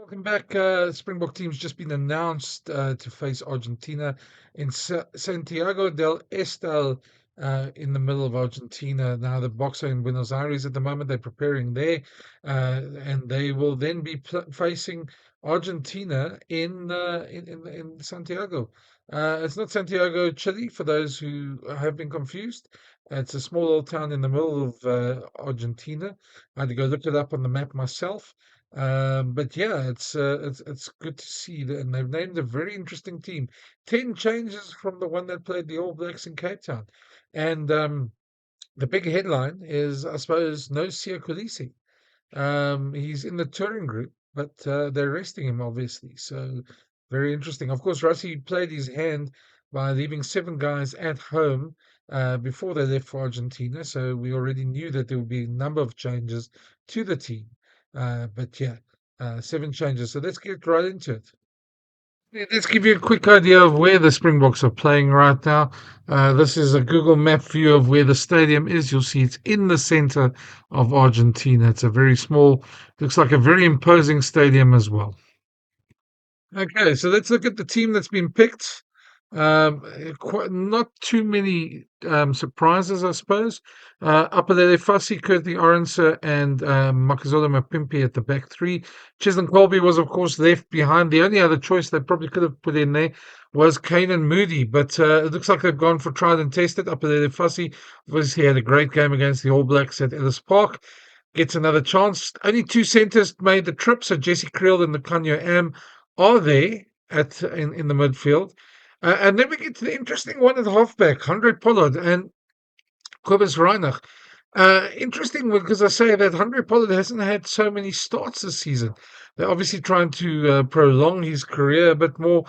Welcome back. Springbok team's just been announced to face Argentina in Santiago del Estero in the middle of Argentina. Now, the Boks are in Buenos Aires at the moment. They're preparing there, and they will then be facing Argentina in Santiago. It's not Santiago, Chile, for those who have been confused. It's a small little town in the middle of Argentina. I had to go look it up on the map myself. But yeah, it's good to see that, and they've named a very interesting team. 10 changes from the one that played the All Blacks in Cape Town, and the big headline is, I suppose, no Sia Kolisi. He's in the touring group, but they're resting him obviously. So very interesting. Of course, Rossi played his hand by leaving 7 guys at home before they left for Argentina. So we already knew that there would be a number of changes to the team. But yeah, 7 changes. So let's get right into it. Let's give you a quick idea of where the Springboks are playing right now. This is a Google Map view of where the stadium is. You'll see it's in the center of Argentina. It's a very small, looks like a very imposing stadium as well. Okay, so let's look at the team that's been picked. Not too many surprises, I suppose. Apelele Fassi, Curtly Orense, and Makazole Mapimpi at the back three. Cheslin Colby was, of course, left behind. The only other choice they probably could have put in there was Kanan Moody, but it looks like they've gone for tried and tested. Apelele Fassi obviously had a great game against the All Blacks at Ellis Park. Gets another chance. Only 2 centres made the trip, so Jesse Creel and Nakanyo Am are there in the midfield. And then we get to the interesting one at halfback, Andre Pollard and Kobus Reinach. Interesting because I say that Andre Pollard hasn't had so many starts this season. They're obviously trying to prolong his career a bit more,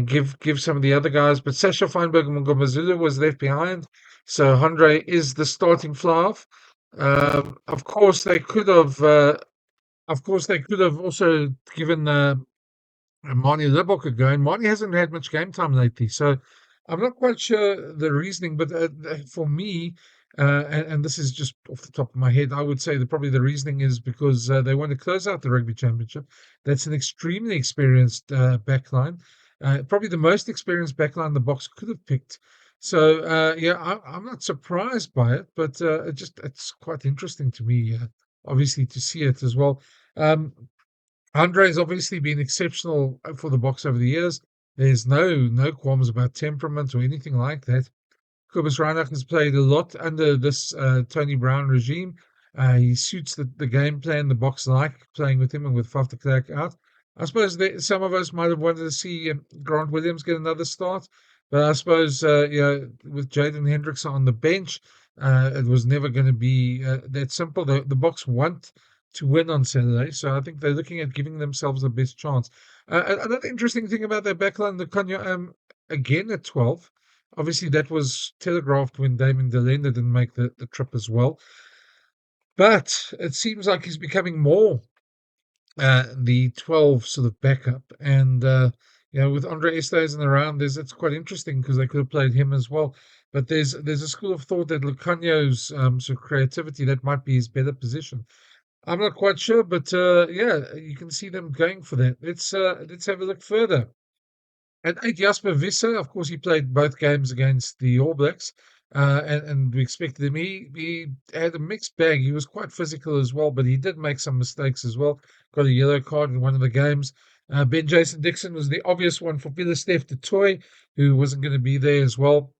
give some of the other guys. But Sasha Feinberg and Mngomezulu was left behind, so Andre is the starting fly-off. Of course, they could have. Of course, they could have also given Marnie Libbok again. Marnie hasn't had much game time lately, so I'm not quite sure the reasoning. But for me, and this is just off the top of my head, I would say that probably the reasoning is because they want to close out the rugby championship. That's an extremely experienced backline, probably the most experienced backline the Boks could have picked. So yeah, I'm not surprised by it, but it's quite interesting to me, obviously, to see it as well. Um, Andre's obviously been exceptional for the Boks over the years. There's no qualms about temperament or anything like that. Kobus Reinach has played a lot under this Tony Brown regime. He suits the game plan the Boks like, playing with him and with Faf de Klerk out. I suppose some of us might have wanted to see Grant Williams get another start, but I suppose with Jaden Hendrickson on the bench, it was never going to be that simple. The Boks want to win on Saturday, so I think they're looking at giving themselves the best chance. Another interesting thing about their backline, the Kanya again at 12. Obviously, that was telegraphed when Damon Delenda didn't make the trip as well. But it seems like he's becoming more the 12 sort of backup. And, with Andre Estes in the round, it's quite interesting because they could have played him as well. But there's a school of thought that Lucanio's sort of creativity, that might be his better position. I'm not quite sure, but yeah, you can see them going for that. Let's have a look further. And Jasper Visser, of course, he played both games against the All Blacks, and we expected him. He had a mixed bag. He was quite physical as well, but he did make some mistakes as well. Got a yellow card in one of the games. Ben Jason Dixon was the obvious one for Steph de Toy, who wasn't going to be there as well.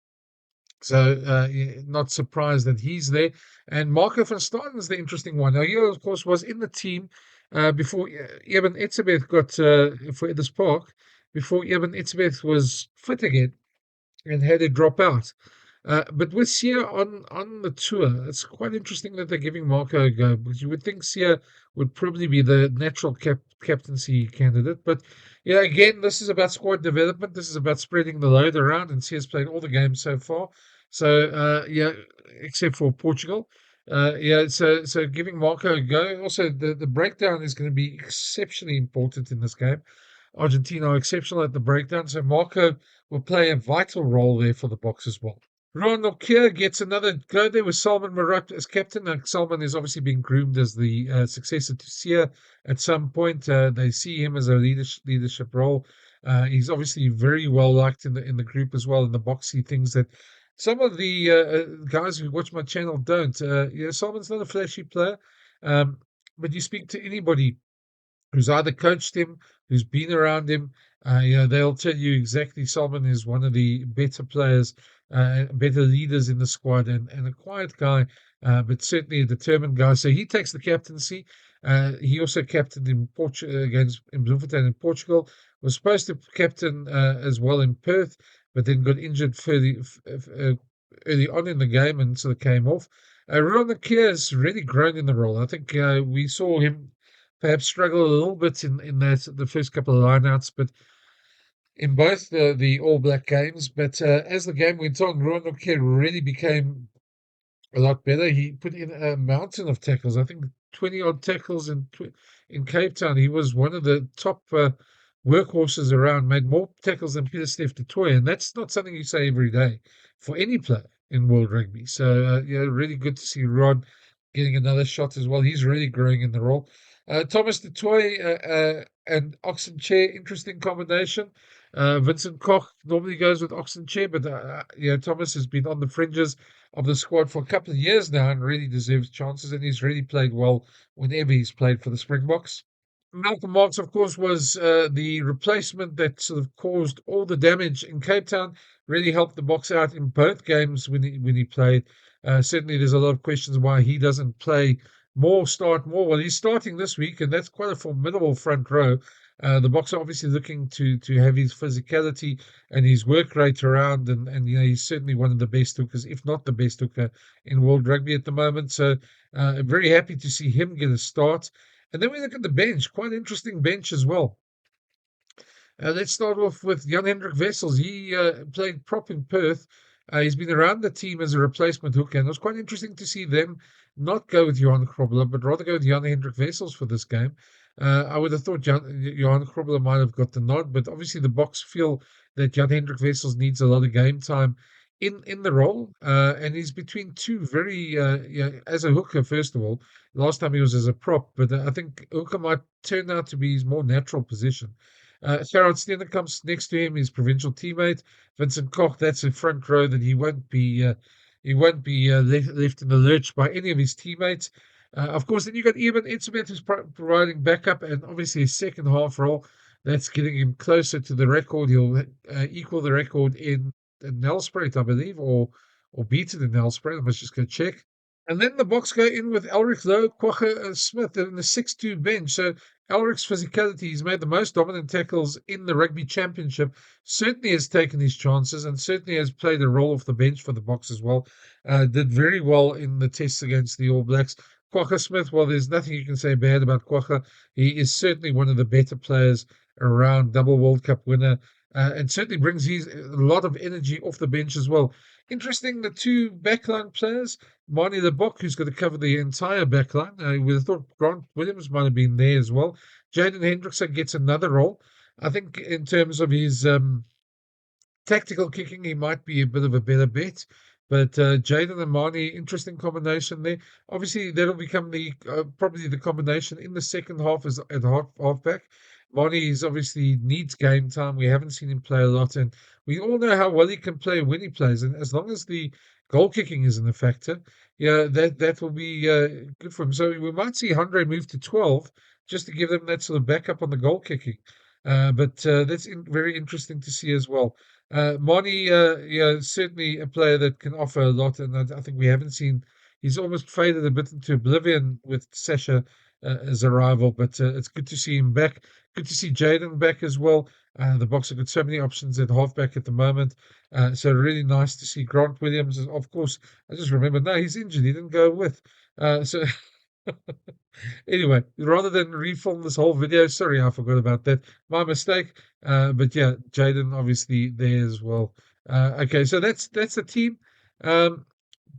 So not surprised that he's there. And Marco van Staden is the interesting one. Now, he, of course, was in the team before Eben Etzebeth got for this park, before Eben Etzebeth was fit again and had to drop out. But with Sia on the tour, it's quite interesting that they're giving Marco a go, because you would think Sia would probably be the natural captaincy candidate. But yeah, again, this is about squad development. This is about spreading the load around, and Sia's played all the games so far. So yeah, except for Portugal. Yeah, so giving Marco a go. Also, the breakdown is going to be exceptionally important in this game. Argentina are exceptional at the breakdown, so Marco will play a vital role there for the Boks as well. Ron Nokia gets another go there with Salman Marat as captain. Salman is obviously being groomed as the successor to Sia at some point. They see him as a leadership role. He's obviously very well liked in the group as well. In the boxy things that some of the guys who watch my channel don't. Salman's not a flashy player, um, but you speak to anybody who's either coached him, who's been around him. They'll tell you exactly Solomon is one of the better players, better leaders in the squad, and a quiet guy, but certainly a determined guy. So he takes the captaincy. He also captained in Portugal against in Bloemfontein in Portugal. Was supposed to captain as well in Perth, but then got injured early on in the game and sort of came off. Ron Kier has really grown in the role. I think we saw him perhaps struggled a little bit in the first couple of lineouts, but in both the All Black games. But as the game went on, Ruan really became a lot better. He put in a mountain of tackles. I think 20 odd tackles in Cape Town. He was one of the top workhorses around. Made more tackles than Peter Steph du Toit, and that's not something you say every day for any player in world rugby. So really good to see Rod getting another shot as well. He's really growing in the role. Thomas du Toit and Oxen Chair, interesting combination. Vincent Koch normally goes with Oxen Chair, but Thomas has been on the fringes of the squad for a couple of years now and really deserves chances, and he's really played well whenever he's played for the Springboks. Malcolm Marx, of course, was the replacement that sort of caused all the damage in Cape Town. Really helped the Boks out in both games when he played. Certainly, there's a lot of questions why he doesn't play more, start more. Well, he's starting this week, and that's quite a formidable front row. The Boks are obviously looking to have his physicality and his work rate around, and he's certainly one of the best hookers, if not the best hooker in world rugby at the moment. So, very happy to see him get a start. And then we look at the bench, quite interesting bench as well. Let's start off with Jan Hendrik Wessels. He played prop in Perth. He's been around the team as a replacement hooker, and it was quite interesting to see them not go with Johan Krobler, but rather go with Jan Hendrik Wessels for this game. I would have thought Johan Krobler might have got the nod, but obviously the Boks feel that Jan Hendrik Wessels needs a lot of game time in the role, and he's between two very, as a hooker, first of all. Last time he was as a prop, but I think hooker might turn out to be his more natural position. Gerard Steiner comes next to him, his provincial teammate. Vincent Koch, that's a front row that he won't be left in the lurch by any of his teammates. Of course, then you got Eben Etzebeth who's providing backup, and obviously his second half role. That's getting him closer to the record. He'll equal the record in Nelspruit, I believe, or beat it in Nelspruit. I must just go check. And then the Boks go in with Elric Lowe, Quagga Smith in the 6-2 bench. So Elric's physicality, he's made the most dominant tackles in the rugby championship, certainly has taken his chances and certainly has played a role off the bench for the Boks as well. Did very well in the tests against the All Blacks. Quagga Smith, well, there's nothing you can say bad about Quagga. He is certainly one of the better players around, double World Cup winner, and certainly brings a lot of energy off the bench as well. Interesting, the two backline players, Marnie the Bok, who's going to cover the entire backline. We thought Grant Williams might have been there as well. Jaden Hendrickson gets another role. I think in terms of his tactical kicking, he might be a bit of a better bet. But Jaden and Marnie, interesting combination there. Obviously, that'll become the probably the combination in the second half as at halfback. Marnie is obviously needs game time. We haven't seen him play a lot, and we all know how well he can play when he plays. And as long as the goal kicking isn't a factor, yeah, that will be good for him. So we might see Andre move to 12 just to give them that sort of backup on the goal kicking. But that's very interesting to see as well. Moni, certainly a player that can offer a lot, and I think we haven't seen. He's almost faded a bit into oblivion with Sasha as a rival, but it's good to see him back. Good to see Jaden back as well. The Boks have got so many options at halfback at the moment, so really nice to see Grant Williams. Of course, I just remember, no, he's injured. He didn't go with. So anyway, rather than refilm this whole video, sorry, I forgot about that. My mistake. But yeah, Jaden obviously there as well. Okay, so that's the team. Um,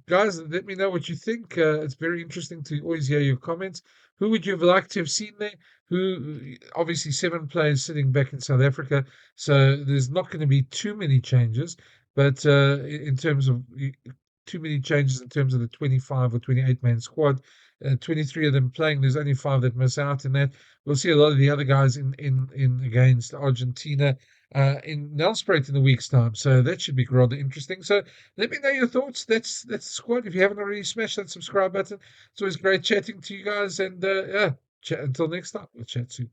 Guys, let me know what you think. It's very interesting to always hear your comments. Who would you have liked to have seen there? Who, obviously, 7 players sitting back in South Africa, so there's not going to be too many changes. But in terms of too many changes in terms of the 25 or 28-man squad, 23 of them playing, there's only 5 that miss out in that. We'll see a lot of the other guys in against Argentina in Nelspruit in a week's time. So that should be rather interesting. So let me know your thoughts. That's the squad. If you haven't already, smash that subscribe button. It's always great chatting to you guys. And yeah, until next time, we'll chat soon.